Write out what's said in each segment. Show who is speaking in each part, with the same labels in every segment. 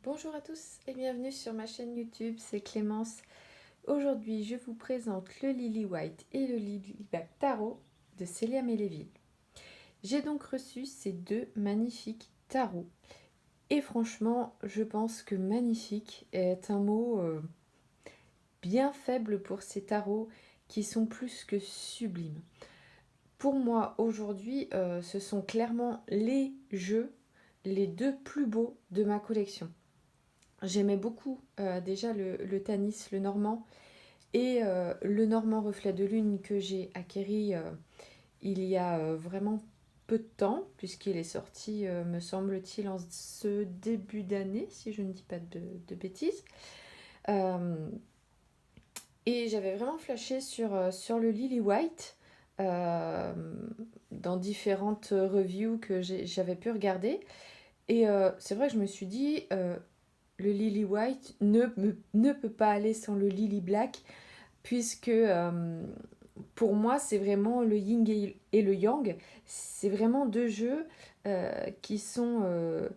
Speaker 1: Bonjour à tous et bienvenue sur ma chaîne YouTube, c'est Clémence. Aujourd'hui, je vous présente le Lily White et le Lily Black Tarot de Célia Melléville. J'ai donc reçu ces deux magnifiques tarots. Et franchement, je pense que magnifique est un mot bien faible pour ces tarots qui sont plus que sublimes. Pour moi, aujourd'hui, ce sont clairement les jeux, les deux plus beaux de ma collection. J'aimais beaucoup déjà le Tanis, le Normand, et le Normand Reflet de Lune que j'ai acquéri il y a vraiment peu de temps, puisqu'il est sorti, me semble-t-il, en ce début d'année, si je ne dis pas de bêtises. Euh, et j'avais vraiment flashé sur le Lily White euh, dans différentes reviews que j'avais pu regarder. Et c'est vrai que je me suis dit, le Lily White ne peut pas aller sans le Lily Black, puisque pour moi, c'est vraiment le yin et le yang. C'est vraiment deux jeux qui sont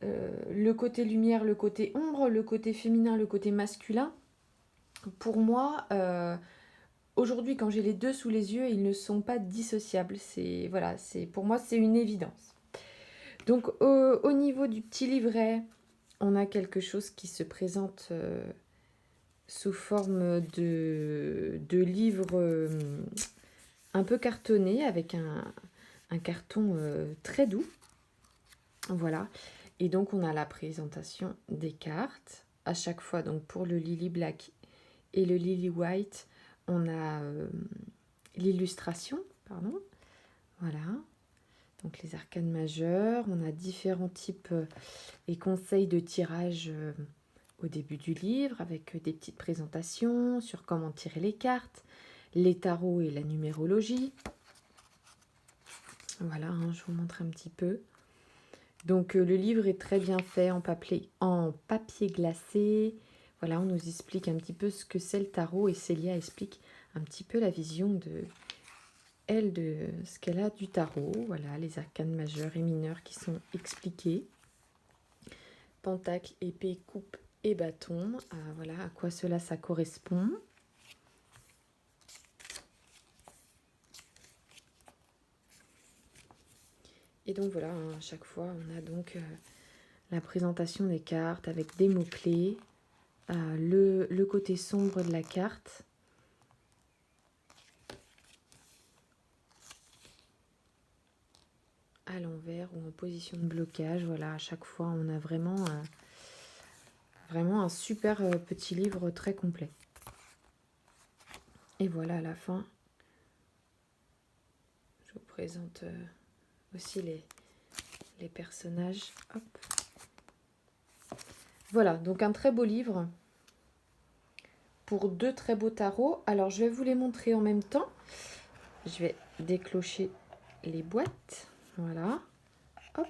Speaker 1: le côté lumière, le côté ombre, le côté féminin, le côté masculin. Pour moi, aujourd'hui, quand j'ai les deux sous les yeux, ils ne sont pas dissociables. Voilà, pour moi, c'est une évidence. Donc, au niveau du petit livret, on a quelque chose qui se présente sous forme de livre un peu cartonné avec un carton très doux. Voilà. Et donc on a la présentation des cartes. À chaque fois, donc pour le Lily Black et le Lily White, on a l'illustration, pardon. Voilà. Donc les arcanes majeures, on a différents types et conseils de tirage au début du livre avec des petites présentations sur comment tirer les cartes, les tarots et la numérologie. Voilà, hein, je vous montre un petit peu. Donc le livre est très bien fait en papier glacé. Voilà, on nous explique un petit peu ce que c'est le tarot et Célia explique un petit peu la vision de ce qu'elle a du tarot. Voilà, les arcanes majeures et mineures qui sont expliquées. Pentacle, épée, coupe et bâton. Voilà à quoi ça correspond. Et donc voilà, hein, à chaque fois, on a donc la présentation des cartes avec des mots-clés, le côté sombre de la carte. À l'envers ou en position de blocage. Voilà, à chaque fois, on a vraiment un super petit livre très complet. Et voilà, à la fin, je vous présente aussi les personnages. Hop. Voilà, donc un très beau livre pour deux très beaux tarots. Alors, je vais vous les montrer en même temps. Je vais déclocher les boîtes. Voilà. Hop.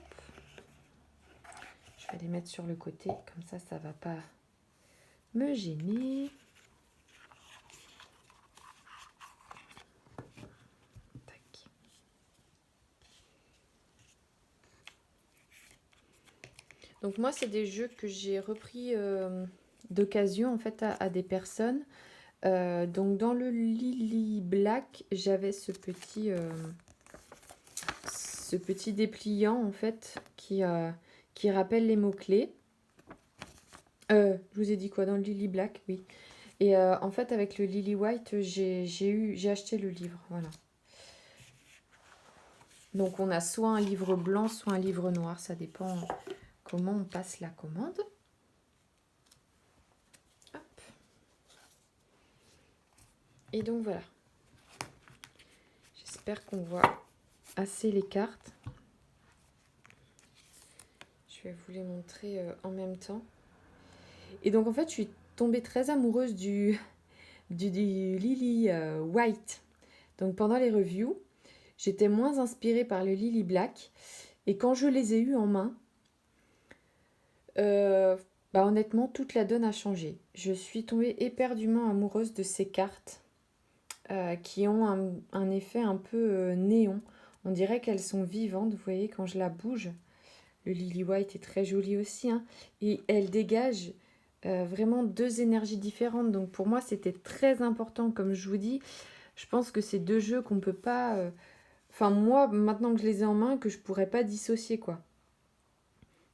Speaker 1: Je vais les mettre sur le côté, comme ça ne va pas me gêner. Tac. Donc moi, c'est des jeux que j'ai repris d'occasion en fait à des personnes. Donc dans le Lily Black, j'avais ce petit dépliant en fait qui rappelle les mots-clés. Je vous ai dit quoi dans le Lily Black, oui. Et en fait avec le Lily White, j'ai acheté le livre, voilà. Donc on a soit un livre blanc, soit un livre noir, ça dépend comment on passe la commande. Hop. Et donc voilà. J'espère qu'on voit assez les cartes. Je vais vous les montrer en même temps. Et donc en fait, je suis tombée très amoureuse du Lily White. Donc pendant les reviews, j'étais moins inspirée par le Lily Black. Et quand je les ai eus en main, honnêtement, toute la donne a changé. Je suis tombée éperdument amoureuse de ces cartes qui ont un effet un peu néon. On dirait qu'elles sont vivantes, vous voyez, quand je la bouge. le Lily White est très joli aussi, hein, et elle dégage vraiment deux énergies différentes. Donc pour moi, c'était très important, comme je vous dis. Je pense que c'est deux jeux qu'on peut pas... Enfin, moi, maintenant que je les ai en main, que je pourrais pas dissocier, quoi.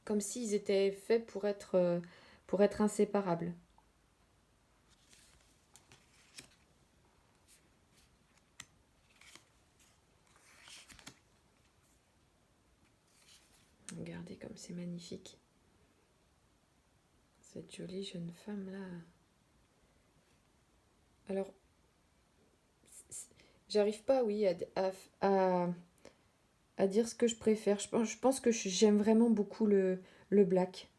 Speaker 1: Comme s'ils étaient faits pour être inséparables. Regardez comme c'est magnifique. Cette jolie jeune femme-là. Alors, j'arrive pas, oui, à dire ce que je préfère. Je pense que j'aime vraiment beaucoup le black.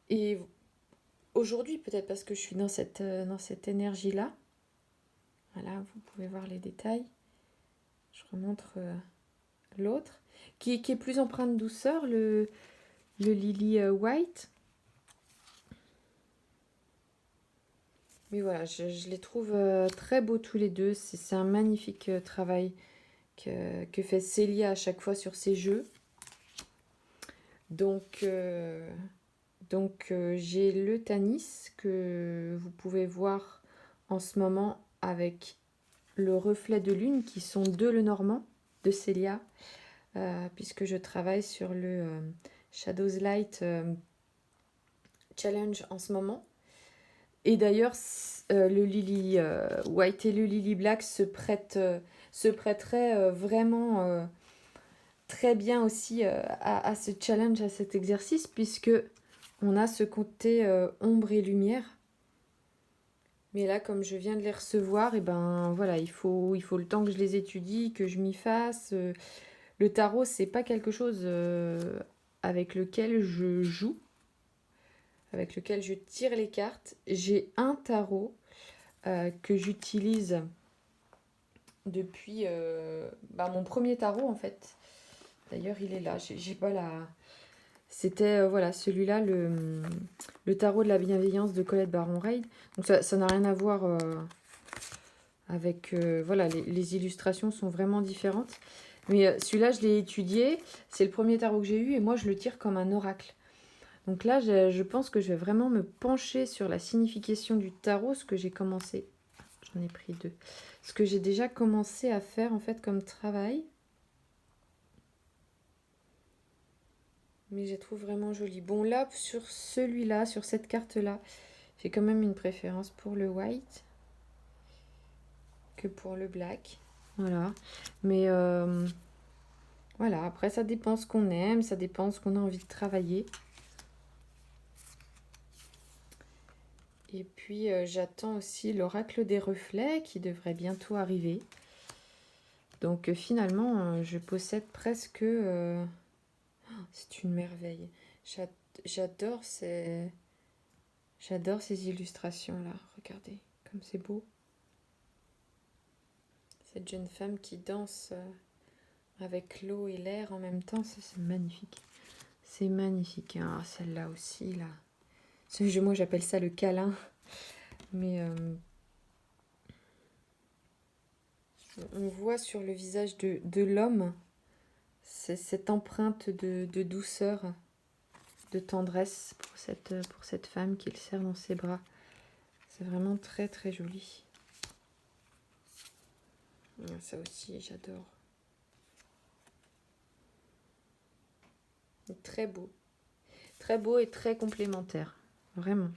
Speaker 1: Et aujourd'hui, peut-être parce que je suis dans cette énergie-là. Voilà, vous pouvez voir les détails. Je remontre l'autre, qui est plus empreint de douceur, le Lily White. Mais voilà, je les trouve très beaux tous les deux. C'est un magnifique travail que fait Célia à chaque fois sur ses jeux. Donc j'ai le Tanis que vous pouvez voir en ce moment avec le reflet de lune qui sont deux le Normand de Célia, puisque je travaille sur le Shadows Light Challenge en ce moment. Et d'ailleurs, le Lily White et le Lily Black se prêteraient vraiment très bien aussi à ce challenge, à cet exercice, puisque on a ce côté ombre et lumière. Mais là, comme je viens de les recevoir, et ben voilà, il faut le temps que je les étudie, que je m'y fasse. Le tarot, c'est pas quelque chose avec lequel je joue, avec lequel je tire les cartes. J'ai un tarot que j'utilise depuis mon premier tarot en fait. D'ailleurs, il est là. J'ai pas la. C'était voilà celui-là, le tarot de la bienveillance de Colette Baron-Reid. Donc ça n'a rien à voir avec voilà, les illustrations sont vraiment différentes. Mais celui-là, je l'ai étudié. C'est le premier tarot que j'ai eu et moi, je le tire comme un oracle. Donc là, je pense que je vais vraiment me pencher sur la signification du tarot, ce que j'ai commencé. J'en ai pris deux. Ce que j'ai déjà commencé à faire en fait comme travail. Mais je les trouve vraiment joli. Bon, là, sur celui-là, sur cette carte-là, j'ai quand même une préférence pour le white que pour le black. Voilà. Mais voilà, après, ça dépend ce qu'on aime, ça dépend ce qu'on a envie de travailler. Et puis, j'attends aussi l'oracle des reflets qui devrait bientôt arriver. Donc, finalement, je possède presque... c'est une merveille. J'adore ces illustrations-là. Regardez, comme c'est beau. Cette jeune femme qui danse avec l'eau et l'air en même temps, ça c'est magnifique. C'est magnifique. Hein. Celle-là aussi, là. Moi, j'appelle ça le câlin. Mais on voit sur le visage de l'homme cette empreinte de douceur, de tendresse pour cette femme qu'il serre dans ses bras. C'est vraiment très très joli. Ça aussi, j'adore. Très beau. Très beau et très complémentaire. Vraiment.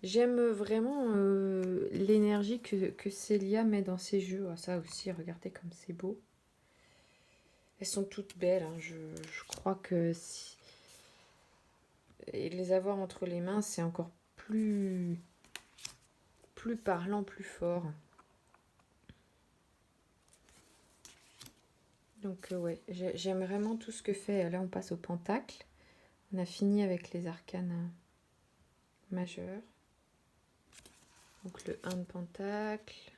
Speaker 1: J'aime vraiment l'énergie que Célia met dans ses jeux. Ah, ça aussi, regardez comme c'est beau. Elles sont toutes belles. Hein. Je crois que et les avoir entre les mains, c'est encore plus parlant, plus fort. Donc ouais, j'aime vraiment tout ce que fait. Là, on passe au pentacle. On a fini avec les arcanes majeurs. Donc le 1 de pentacle,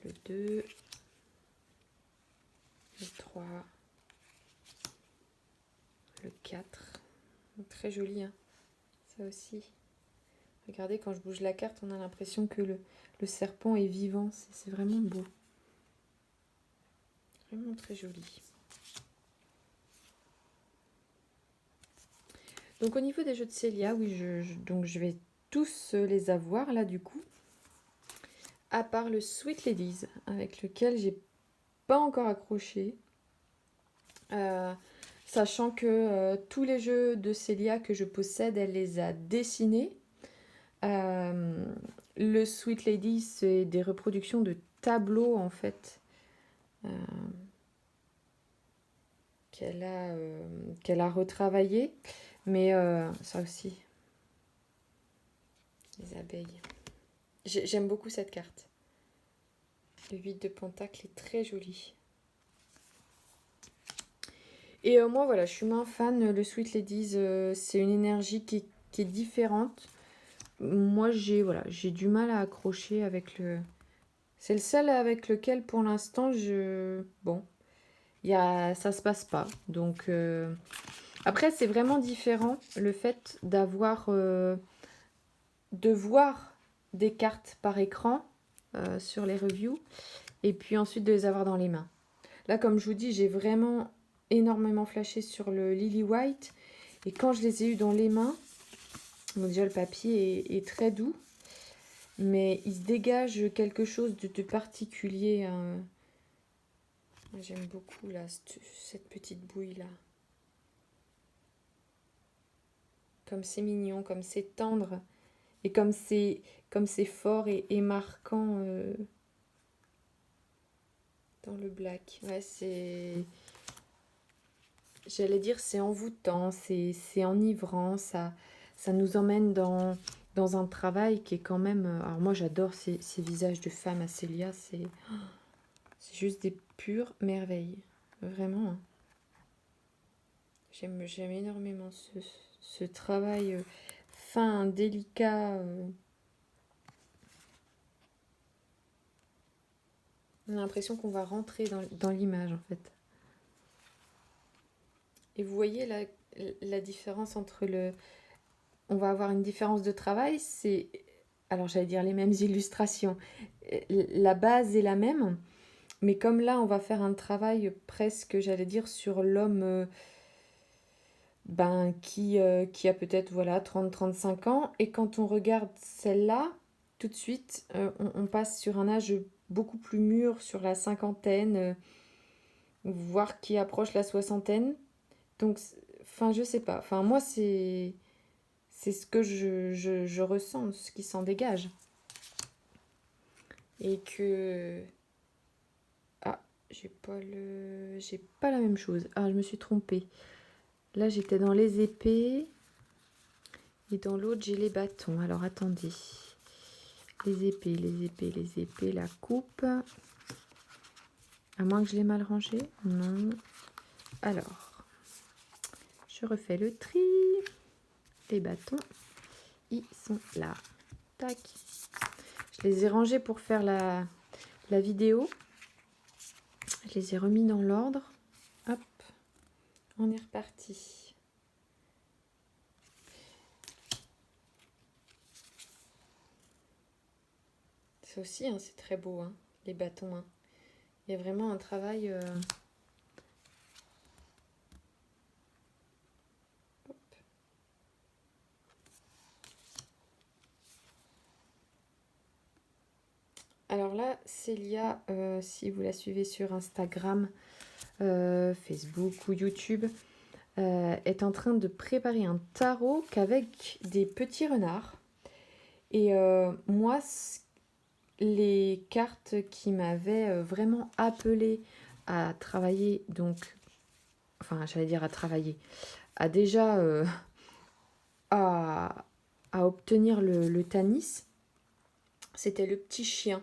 Speaker 1: le 2, le 3, le 4. Donc, très joli, hein, ça aussi. Regardez, quand je bouge la carte, on a l'impression que le serpent est vivant. C'est vraiment beau. Vraiment très joli. Donc au niveau des jeux de Célia, oui, donc je vais tous les avoir là du coup. À part le Sweet Ladies, avec lequel j'ai pas encore accroché. Sachant que tous les jeux de Célia que je possède, elle les a dessinés. Le Sweet Lady, c'est des reproductions de tableaux en fait qu'elle a retravaillé. Mais ça aussi, les abeilles. J'aime beaucoup cette carte. Le 8 de pentacle est très joli. Et moi, voilà, je suis moins fan. Le Sweet Ladies, c'est une énergie qui est différente. Moi, j'ai du mal à accrocher avec le... C'est le seul avec lequel, pour l'instant, Bon, ça se passe pas. Donc, après, c'est vraiment différent le fait de voir des cartes par écran sur les reviews et puis ensuite de les avoir dans les mains. Là, comme je vous dis, j'ai vraiment énormément flashé sur le Lily White. Et quand je les ai eus dans les mains, bon, déjà le papier est très doux, mais il se dégage quelque chose de particulier. Hein. J'aime beaucoup là, cette petite bouille là. Comme c'est mignon, comme c'est tendre, et comme c'est fort et marquant dans le black. Ouais, c'est... J'allais dire c'est envoûtant, c'est enivrant, ça nous emmène dans un travail qui est quand même... Alors moi j'adore ces visages de femmes à Célia, c'est juste des pures merveilles. Vraiment. Hein. J'aime énormément ce travail fin, délicat. On a l'impression qu'on va rentrer dans l'image en fait. Et vous voyez la différence entre le... On va avoir une différence de travail, c'est... Alors j'allais dire les mêmes illustrations. La base est la même, mais comme là on va faire un travail presque, j'allais dire, sur l'homme qui a peut-être voilà 30-35 ans. Et quand on regarde celle-là, tout de suite, on passe sur un âge beaucoup plus mûr, sur la cinquantaine, voire qui approche la soixantaine. Donc, enfin, je sais pas. Enfin, moi, c'est ce que je ressens, ce qui s'en dégage. Et que... Ah, j'ai pas la même chose. Ah, je me suis trompée. Là, j'étais dans les épées. Et dans l'autre, j'ai les bâtons. Alors, attendez. Les épées, la coupe. À moins que je l'ai mal rangé. Non. Alors, je refais le tri. Les bâtons, ils sont là. Tac. Je les ai rangés pour faire la vidéo. Je les ai remis dans l'ordre. Hop. On est reparti. Ça aussi, hein, c'est très beau, hein, les bâtons. Hein. Il y a vraiment un travail... Alors là, Célia, si vous la suivez sur Instagram, Facebook ou YouTube, est en train de préparer un tarot qu'avec des petits renards. Et moi, les cartes qui m'avaient vraiment appelée à travailler, donc, enfin, j'allais dire à travailler, à déjà à obtenir le Tanis, c'était le petit chien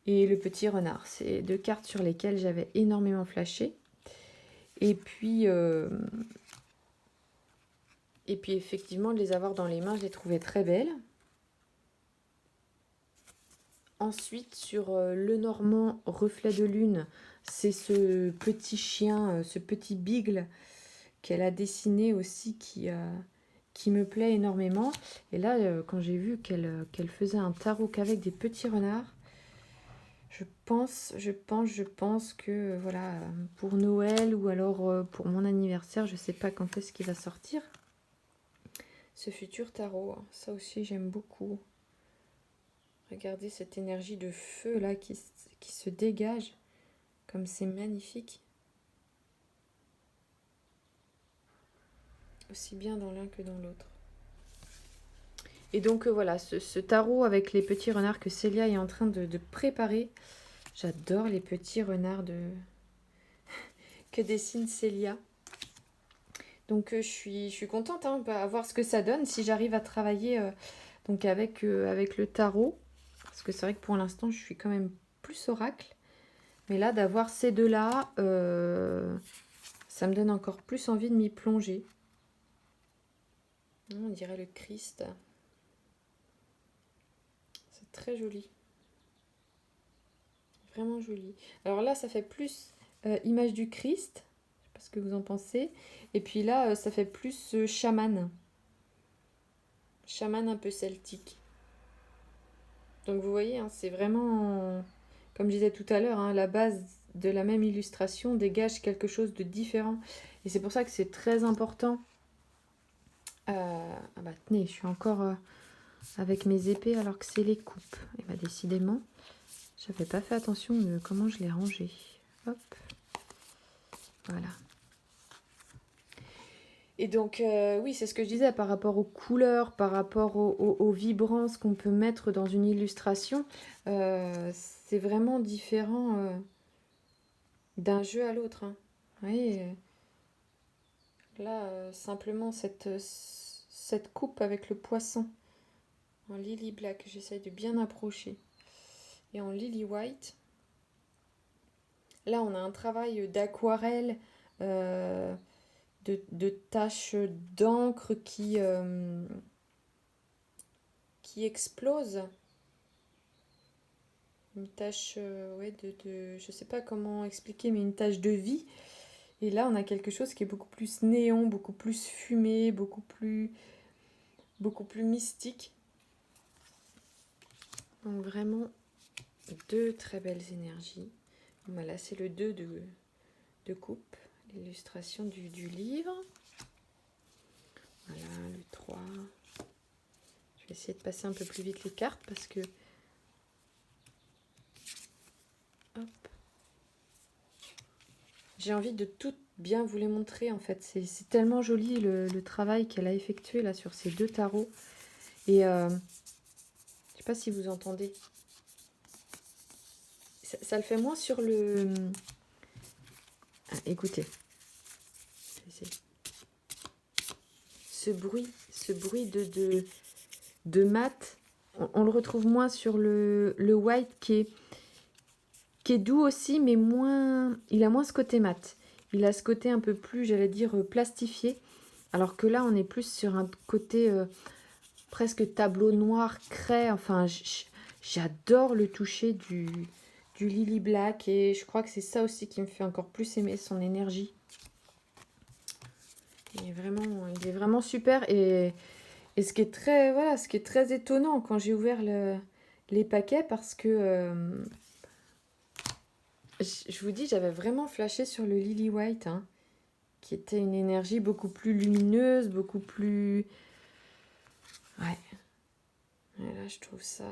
Speaker 1: et le petit renard. C'est deux cartes sur lesquelles j'avais énormément flashé. Et puis effectivement, de les avoir dans les mains, je les trouvais très belles. Ensuite, sur le Normand Reflet de Lune, c'est ce petit chien, ce petit bigle qu'elle a dessiné aussi qui me plaît énormément. Et là, quand j'ai vu qu'elle faisait un tarot qu'avec des petits renards, Je pense que voilà, pour Noël ou alors pour mon anniversaire, je sais pas quand est-ce qu'il va sortir. Ce futur tarot, ça aussi j'aime beaucoup. Regardez cette énergie de feu là qui se dégage, comme c'est magnifique. Aussi bien dans l'un que dans l'autre. Et donc voilà, ce tarot avec les petits renards que Célia est en train de préparer. J'adore les petits renards que dessine Célia. Donc je suis contente à voir ce que ça donne si j'arrive à travailler donc avec le tarot. Parce que c'est vrai que pour l'instant je suis quand même plus oracle. Mais là d'avoir ces deux-là, ça me donne encore plus envie de m'y plonger. On dirait le Christ. C'est très joli. Vraiment joli. Alors là ça fait plus image du Christ. Je sais pas ce que vous en pensez. Et puis là ça fait plus chaman. Chaman un peu celtique. Donc vous voyez, c'est vraiment, comme je disais tout à l'heure, la base de la même illustration dégage quelque chose de différent. Et c'est pour ça que c'est très important. Ah bah tenez, je suis encore avec mes épées alors que c'est les coupes. Et bah décidément, j'avais pas fait attention de comment je les rangeais. Hop, voilà. Et donc, oui, c'est ce que je disais par rapport aux couleurs, par rapport aux vibrances qu'on peut mettre dans une illustration. C'est vraiment différent d'un jeu à l'autre. Vous voyez, là, simplement cette coupe avec le poisson en lily black, j'essaye de bien approcher. Et en lily white, là, on a un travail d'aquarelle, de taches d'encre qui explose. Une tache, ouais, je sais pas comment expliquer, mais une tache de vie. Et là, on a quelque chose qui est beaucoup plus néon, beaucoup plus fumé, beaucoup plus mystique. Donc vraiment, deux très belles énergies. Voilà, c'est le 2 de coupe, l'illustration du livre. Voilà, le 3. Je vais essayer de passer un peu plus vite les cartes parce que... Hop. J'ai envie de tout bien vous les montrer en fait. C'est tellement joli le travail qu'elle a effectué là sur ces deux tarots. Et je sais pas si vous entendez. Ça le fait moins sur le... Ah, écoutez. Ce bruit de mat, on le retrouve moins sur le white qui est doux aussi, mais moins... Il a moins ce côté mat. Il a ce côté un peu plus, j'allais dire, plastifié. Alors que là, on est plus sur un côté presque tableau noir, craie. Enfin, j'adore le toucher du Lily Black. Et je crois que c'est ça aussi qui me fait encore plus aimer son énergie. Il est vraiment super. Et ce qui est très étonnant quand j'ai ouvert les paquets, parce que je vous dis, j'avais vraiment flashé sur le Lily White, qui était une énergie beaucoup plus lumineuse, beaucoup plus... Ouais. Et là, je trouve ça...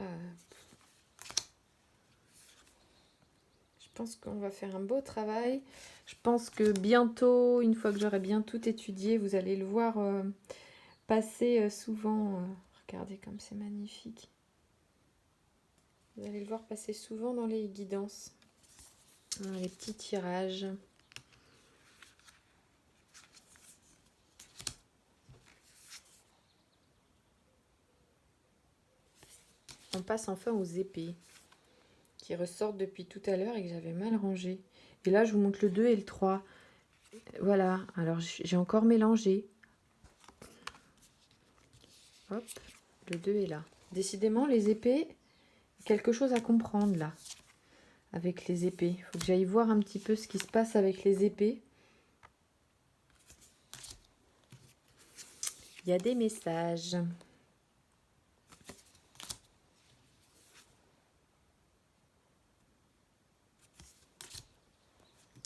Speaker 1: Je pense qu'on va faire un beau travail. Je pense que bientôt, une fois que j'aurai bien tout étudié, vous allez le voir passer souvent. Regardez comme c'est magnifique. Vous allez le voir passer souvent dans les guidances. Dans les petits tirages. On passe enfin aux épées, qui ressortent depuis tout à l'heure et que j'avais mal rangées. Et là, je vous montre le 2 et le 3. Voilà, alors j'ai encore mélangé. Hop, le 2 est là. Décidément, les épées, quelque chose à comprendre là, avec les épées. Il faut que j'aille voir un petit peu ce qui se passe avec les épées. Il y a des messages.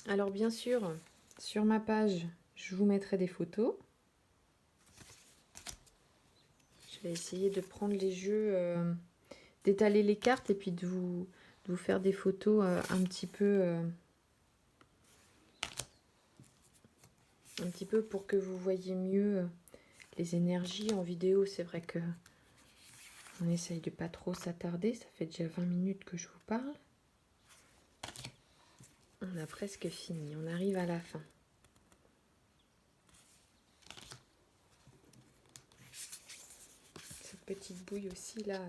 Speaker 1: Alors bien sûr, sur ma page, je vous mettrai des photos. Je vais essayer de prendre les jeux, d'étaler les cartes et puis de vous faire des photos un petit peu pour que vous voyez mieux les énergies en vidéo. C'est vrai que on essaye de pas trop s'attarder. Ça fait déjà 20 minutes que je vous parle. On a presque fini. On arrive à la fin. Cette petite bouille aussi là,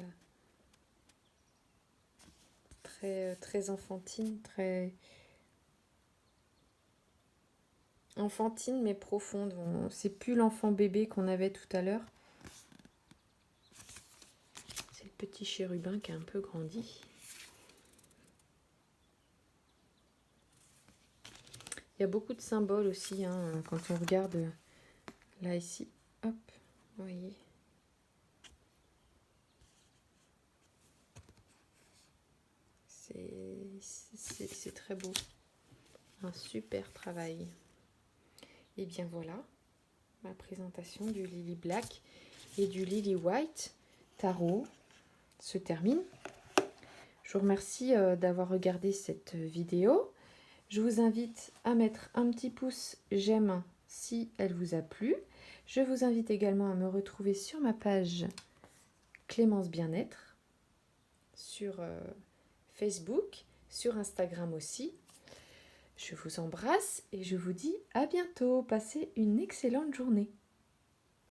Speaker 1: très enfantine, très enfantine mais profonde. C'est plus l'enfant bébé qu'on avait tout à l'heure. C'est le petit chérubin qui a un peu grandi. Il y a beaucoup de symboles aussi hein, quand on regarde là ici. Hop, vous voyez. C'est très beau. Un super travail. Et bien voilà, ma présentation du Lily Black et du Lily White Tarot se termine. Je vous remercie d'avoir regardé cette vidéo. Je vous invite à mettre un petit pouce j'aime si elle vous a plu. Je vous invite également à me retrouver sur ma page Clémence Bien-être, sur Facebook, sur Instagram aussi. Je vous embrasse et je vous dis à bientôt. Passez une excellente journée.